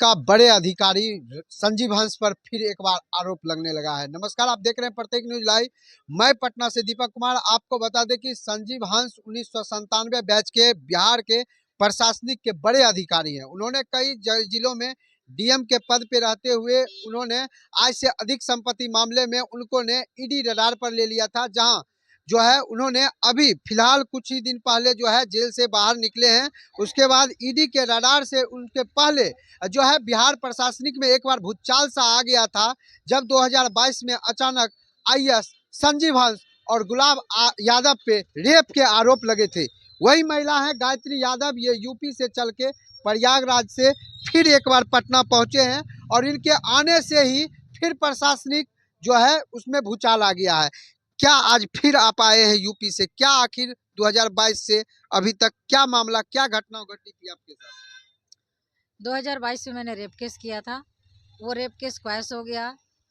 का बड़े अधिकारी संजीव हंस पर फिर एक बार आरोप लगने लगा है। नमस्कार, आप देख रहे हैं प्रत्येक न्यूज लाइव। मैं पटना से दीपक कुमार। आपको बता दें कि संजीव हंस 1997 बैच के बिहार के प्रशासनिक के बड़े अधिकारी हैं। उन्होंने कई जिलों में डीएम के पद पे रहते हुए उन्होंने आज से अधिक संपत्ति मामले में उनको ने ईडी रडार पर ले लिया था, जहां जो है उन्होंने अभी फिलहाल कुछ ही दिन पहले जो है जेल से बाहर निकले हैं। उसके बाद ईडी के रडार से उनके पहले जो है बिहार प्रशासनिक में एक बार भूचाल सा आ गया था, जब 2022 में अचानक आईएएस संजीव हंस और गुलाब यादव पे रेप के आरोप लगे थे। वही महिला है गायत्री यादव, ये यूपी से चल के प्रयागराज से फिर एक बार पटना पहुंचे हैं और इनके आने से ही फिर प्रशासनिक जो है उसमें भूचाल आ गया है। क्या आज फिर आप आए हैं यूपी से? क्या आखिर 2022 से अभी तक क्या मामला, क्या घटना घटी थी आपके साथ? 2022 में मैंने रेप केस किया था। वो रेप केस क्वैश हो गया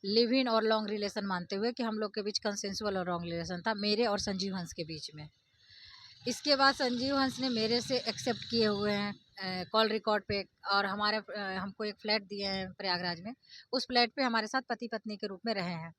लिव इन और लॉन्ग रिलेशन मानते हुए कि हम लोग के बीच कंसेंसुअल और लॉन्ग रिलेशन था, मेरे और संजीव हंस के बीच में। इसके बाद संजीव हंस ने मेरे से एक्सेप्ट किए हुए हैं कॉल रिकॉर्ड पे, और हमारे हमको एक फ्लैट दिए हैं प्रयागराज में। उस फ्लैट पे हमारे साथ पति पत्नी के रूप में रहे हैं।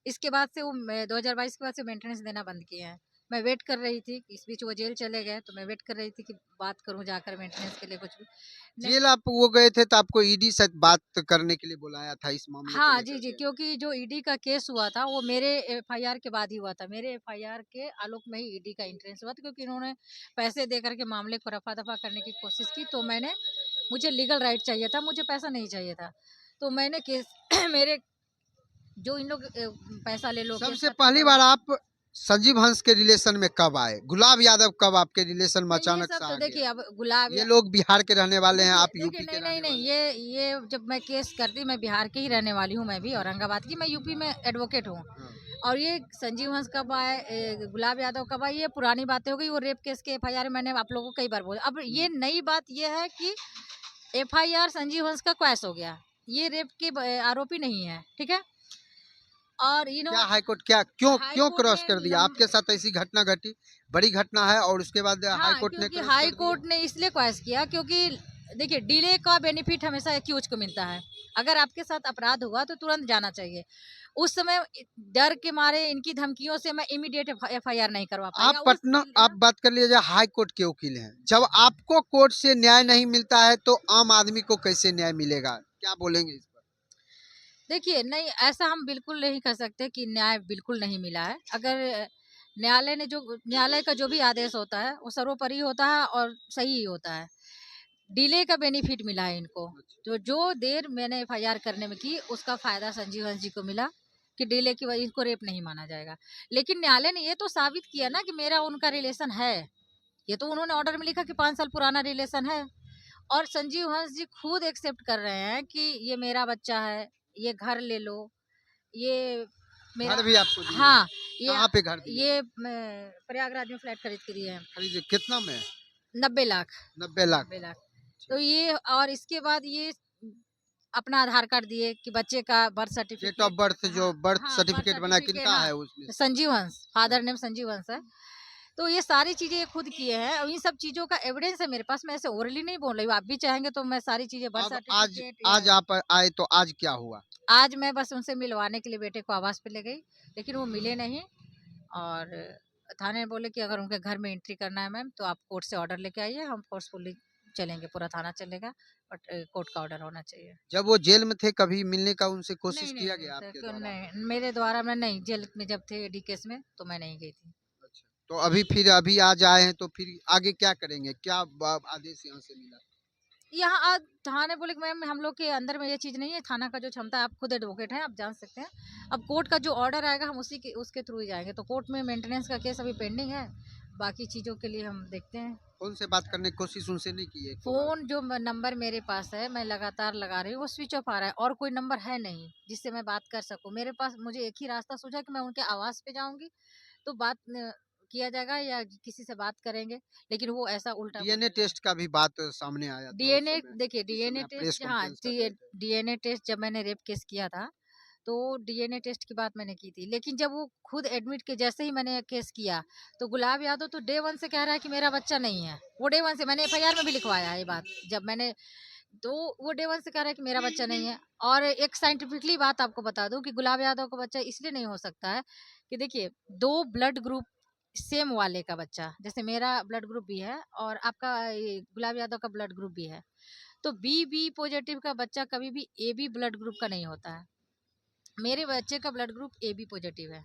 इसके बाद से वो 2022 के बाद से मेंटेनेंस देना बंद किए हैं। मैं वेट कर रही थी, इस बीच वो जेल चले गए तो मैं वेट कर रही थी कि बात करूं जाकर मेंटेनेंस के लिए कुछ भी नहीं। जेल आप वो गए थे तो आपको ईडी से बात करने के लिए बुलाया था इस मामले को हाँ लेकर जी जी, के? क्योंकि जो ईडी का केस हुआ था वो मेरे एफआईआर के बाद ही हुआ था। मेरे एफआईआर के आलोक में ही ईडी का इंट्रेंस हुआ था, क्योंकि इन्होंने पैसे दे करके मामले को रफा दफा करने की कोशिश की। तो मुझे लीगल राइट चाहिए था, मुझे पैसा नहीं चाहिए था। तो मैंने केस मेरे जो इन लोग पैसा ले लो केस सबसे खत्म पहली करो। बार आप संजीव हंस के रिलेशन में कब आए? गुलाब यादव कब आपके रिलेशन में नहीं, ये अचानक सब से तो आ गया? देखिए, अब गुलाब ये लोग बिहार के रहने वाले हैं, देखिए आप देखिए यूपी के नहीं नहीं रहने नहीं, वाले हैं। ये जब मैं केस करती, मैं बिहार के ही रहने वाली हूँ, मैं भी औरंगाबाद की, मैं यूपी में एडवोकेट हूँ। हाँ। और ये संजीव हंस कब आए, गुलाब यादव कब आए, ये पुरानी बातें हो गई। वो रेप केस के एफआईआर मैंने आप लोगों को कई बार बोला। अब ये नई बात ये है कि एफआईआर संजीव हंस का क्वैश हो गया। ये रेप के आरोपी नहीं है, ठीक है। और क्या हाईकोर्ट क्या क्यों हाई क्यों कोर्ट क्रॉस ने कर दिया आपके साथ? ऐसी घटना घटी, बड़ी घटना है, और उसके बाद हाँ, हाईकोर्ट ने क्योंकि क्रॉस हाई कर दिया। कोर्ट ने इसलिए क्वेश्चन किया क्योंकि देखिए, डिले का बेनिफिट हमेशा एक्यूज को मिलता है। अगर आपके साथ अपराध हुआ तो तुरंत जाना चाहिए। उस समय डर के मारे, इनकी धमकियों से मैं इमीडिएट एफआईआर नहीं करवा पाई, आप या उस पटना, आप बात कर लीजिए हाई कोर्ट के वकील हैं। जब आपको कोर्ट से न्याय नहीं मिलता है तो आम आदमी को कैसे न्याय मिलेगा? क्या बोलेंगे इस पर? देखिए, नहीं, ऐसा हम बिल्कुल नहीं कह सकते कि न्याय बिल्कुल नहीं मिला है। अगर न्यायालय का जो भी आदेश होता है वो सर्वोपरि होता है और सही ही होता है। डिले का बेनिफिट मिला है इनको। तो जो देर मैंने एफआईआर करने में की, उसका फायदा संजीव हंस जी को मिला कि डिले की वजह इनको रेप नहीं माना जाएगा। लेकिन न्यायालय ने ये तो साबित किया ना कि मेरा उनका रिलेशन है। ये तो उन्होंने ऑर्डर में लिखा कि 5 साल पुराना रिलेशन है। और संजीव हंस जी खुद एक्सेप्ट कर रहे हैं कि ये मेरा बच्चा है, ये घर ले लो, ये मेरा। घर भी आपको दिए हैं? हाँ, ये कहाँ पे घर दिए हैं? ये प्रयागराज में फ्लैट खरीद के दिए हैं। खरीदे कितना में? 90 लाख। 90 लाख। 90 लाख। तो ये, और इसके बाद ये अपना आधार कार्ड दिए कि बच्चे का birth date of certificate. Birth जो हाँ बर्थ हाँ, बर्थ सर्टिफिकेट बना सर्टिफिकेट, किनका हाँ, है उसमें? संजीव हंस, फादर नेम संजीव हंस है। तो ये सारी चीजें ये खुद किए हैं, और इन सब चीजों का एविडेंस है मेरे पास। मैं ऐसे ओरली नहीं बोल रही हूँ, आप भी चाहेंगे तो मैं सारी चीजें, बर्थ अब आज सर्टिफिकेट या। आज आप आए तो आज क्या हुआ? आज मैं बस उनसे मिलवाने के लिए बेटे को आवास पे ले गई, लेकिन वो मिले नहीं। और थाने बोले कि अगर उनके घर में एंट्री करना है मैम, तो आप कोर्ट से ऑर्डर लेके आइए, हम फोर्सफुली चलेंगे, पूरा थाना चलेगा, बट कोर्ट का ऑर्डर होना चाहिए। जब वो जेल में थे कभी मिलने का उनसे कोशिश नहीं नहीं किया नहीं गया सर, आपके क्यों द्वारा? नहीं, मेरे द्वारा मैं नहीं, जेल में जब थे डी केस में तो मैं नहीं गई थी। अच्छा, तो अभी फिर अभी आज आए हैं तो फिर आगे क्या करेंगे? क्या आदेश यहाँ से मिला? यहाँ आज थाने बोले कि मैम हम लोग के अंदर में ये चीज़ नहीं है, थाना का जो क्षमता है, आप खुद एडवोकेट हैं, आप जान सकते हैं। अब कोर्ट का जो ऑर्डर आएगा हम उसके थ्रू ही जाएंगे। तो कोर्ट में मेंटेनेंस का केस अभी पेंडिंग है, बाकी चीज़ों के लिए हम देखते हैं। कौन से बात करने की कोशिश उनसे नहीं की है? फ़ोन जो नंबर मेरे पास है, मैं लगातार लगा रही हूँ, वो स्विच ऑफ आ रहा है, और कोई नंबर है नहीं जिससे मैं बात कर सकूँ मेरे पास। मुझे एक ही रास्ता सूझा कि मैं उनके आवास पे जाऊंगी तो बात किया जाएगा, या किसी से बात करेंगे। लेकिन वो ऐसा उल्टा बोल डीएनए रहे हैं। टेस्ट का भी बात सामने आया था उस डीएनए, समय, देखिए जिस समय डीएनए आप प्रेस टेस्ट, हाँ, कॉन्फ्रेंस कर रहे थे। डीएनए टेस्ट जब मैंने रेप केस किया था तो डीएनए टेस्ट की बात मैंने की थी। लेकिन जब वो खुद एडमिट के जैसे ही मैंने केस किया, तो गुलाब यादव तो डे 1 से कह रहा है कि मेरा बच्चा नहीं है। वो डे 1 से, मैंने एफआईआर में भी लिखवाया है ये बात। जब मैंने तो वो डे वन से कह रहा है कि मेरा बच्चा नहीं है। और एक साइंटिफिकली बात आपको बता दूं कि गुलाब यादव का बच्चा इसलिए नहीं हो सकता है कि देखिए, दो ब्लड ग्रुप सेम वाले का बच्चा, जैसे मेरा ब्लड ग्रुप भी है और आपका ये गुलाब यादव का ब्लड ग्रुप भी है, तो बी पॉजिटिव का बच्चा कभी भी ए बी ब्लड ग्रुप का नहीं होता है। मेरे बच्चे का blood group A B positive है,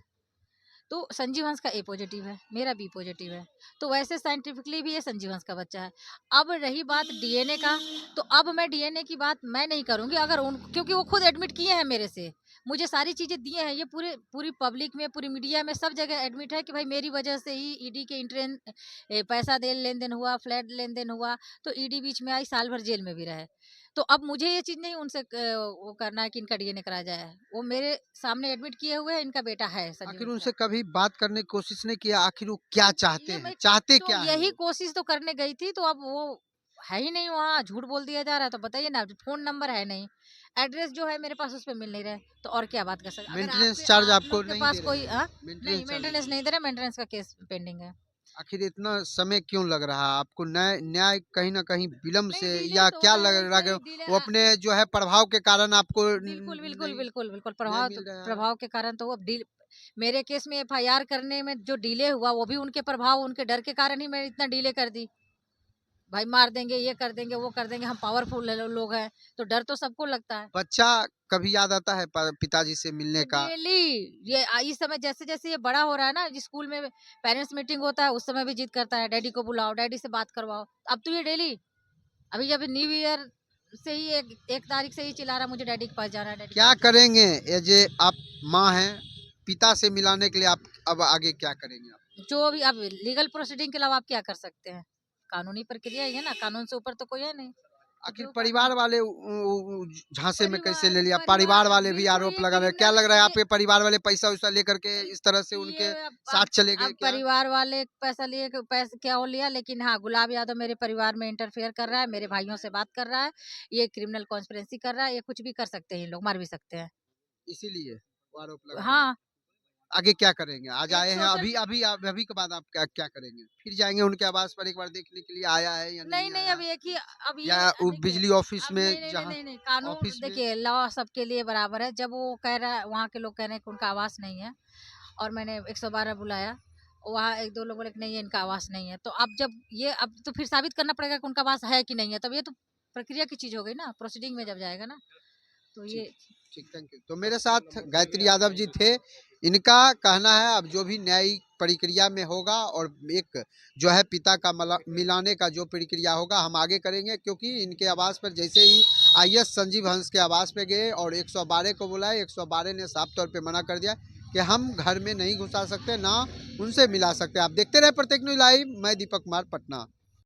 तो संजीव हंस का ए पॉजिटिव है, मेरा बी पॉजिटिव है। तो वैसे साइंटिफिकली भी ये संजीव हंस का बच्चा है। अब रही बात डीएनए का, तो अब मैं डीएनए की बात मैं नहीं करूंगी, अगर उन, क्योंकि वो खुद एडमिट किए हैं मेरे से, मुझे सारी चीजें दिए हैं, ये पूरी पब्लिक में, पूरी मीडिया में, सब जगह एडमिट है कि भाई मेरी वजह से ही ईडी के पैसा दे लेन देन हुआ, फ्लैट लेन देन हुआ, तो ईडी बीच में आई, साल भर जेल में भी रहे। तो अब मुझे ये चीज नहीं उनसे वो करना है कि इनका डीएनए कराया जाए। वो मेरे सामने एडमिट किए हुए हैं, इनका बेटा है संजीव आखिर हंस उनसे का। कभी बात करने की कोशिश नहीं किया, आखिर वो क्या चाहते ये हैं, मैं चाहते तो क्या है यही वो? कोशिश तो करने गई थी, तो अब वो है ही नहीं वहाँ, झूठ बोल दिया जा रहा है, तो बताइए ना, फोन नंबर है नहीं, एड्रेस जो है मेरे पास उस पे मिल नहीं रहे, तो और क्या बात कर सकते। अगर मेंटेनेंस आपके चार्ज आप आपको लोग के नहीं पास दे रहे कोई हैं, नहीं मेंटेनेंस चार्ज मेंटेनेंस नहीं दे रहे, मेंटेनेंस का केस पेंडिंग है। आखिर इतना समय क्यों लग रहा है आपको? न्याय न्याय कहीं न कहीं विलम्ब नहीं से, डिले या तो क्या होता लग है, रहा है कि नहीं डिले वो अपने जो है प्रभाव के कारण आपको बिल्कुल बिल्कुल नहीं बिल्कुल बिल्कुल नहीं प्रभाव, तो मिल रहा है? प्रभाव के कारण तो वो अब डील, मेरे केस में एफआईआर करने में जो डिले हुआ, वो भी उनके प्रभाव, उनके डर के कारण ही मैं इतना डिले कर दी। भाई मार देंगे, ये कर देंगे, वो कर देंगे, हम पावरफुल लोग हैं, तो डर तो सबको लगता है। बच्चा कभी याद आता है पिताजी से मिलने का? डेली, ये इस समय जैसे जैसे ये बड़ा हो रहा है ना, स्कूल में पेरेंट्स मीटिंग होता है, उस समय भी जिद करता है डैडी को बुलाओ, डैडी से बात करवाओ। अब तो ये डेली, अभी जब न्यू ईयर से ही एक तारीख से ही चिल्ला रहा, मुझे डैडी के पास जाना है, डैडी के क्या पास जाना करेंगे ये जे आप माँ हैं, पिता से मिलाने के लिए आप अब आगे क्या करेंगे आप? है। जो भी अब लीगल प्रोसीडिंग के अलावा आप क्या कर सकते हैं, कानूनी प्रक्रिया ही है ना, कानून से ऊपर तो कोई है नहीं। तो आखिर जो कानून, परिवार वाले झांसे में कैसे ले लिया? परिवार परिवार वाले भी बिल्कुल आरोप ये लगा रहे हैं। क्या क्रिमिनल, लग रहा है ये आपके परिवार वाले पैसा वैसा लेकर के इस तरह से उनके ये साथ चले गए अब क्या? परिवार वाले पैसा लिए, पैसे क्या हो लिया, लेकिन हाँ, गुलाब यादव मेरे परिवार में इंटरफेयर कर रहा है, मेरे भाइयों से बात कर रहा है, ये क्रिमिनल कॉन्स्पिरेसी कर रहा है, ये कुछ भी कर सकते हैं, ये लोग मार भी सकते हैं। इसीलिए वो आरोप लगा रहे हैं। हाँ, आगे क्या करेंगे? आज एक आए हैं, सोशल, अभी अभी अभी के बाद आप क्या क्या करेंगे? फिर जाएंगे उनके आवास पर एक बार देखने के लिए, आया है या नहीं नहीं नहीं, आया? अब एक ही, अब या ये देखिए, बिजली ऑफिस अब में, नहीं नहीं नहीं जहाँ नहीं नहीं, कानून ऑफिस में? देखिए, लॉ सबके लिए बराबर है। जब वो कह रहा है, वहाँ के लोग कह रहे हैं कि उनका आवास नहीं है, और मैंने 112 बुलाया, वहाँ एक दो लोग बोले कि नहीं है, इनका आवास नहीं है, तो अब जब ये, अब तो फिर साबित करना पड़ेगा कि उनका आवास है कि नहीं है, तब ये तो प्रक्रिया की चीज हो गई ना, प्रोसीडिंग में जब जाएगा ना, तो ठीक ये। ठीक, थैंक यू। तो मेरे साथ गायत्री यादव जी थे। इनका कहना है अब जो भी न्यायिक प्रक्रिया में होगा, और एक जो है पिता का मिलाने का जो प्रक्रिया होगा हम आगे करेंगे, क्योंकि इनके आवास पर जैसे ही आईएएस संजीव हंस के आवास पे गए और 112 को बुलाए, 112 ने साफ तौर पे मना कर दिया कि हम घर में नहीं घुसा सकते, ना उनसे मिला सकते। आप देखते रहे प्रत्येक न्यूज़ लाइव, मैं दीपक कुमार, पटना।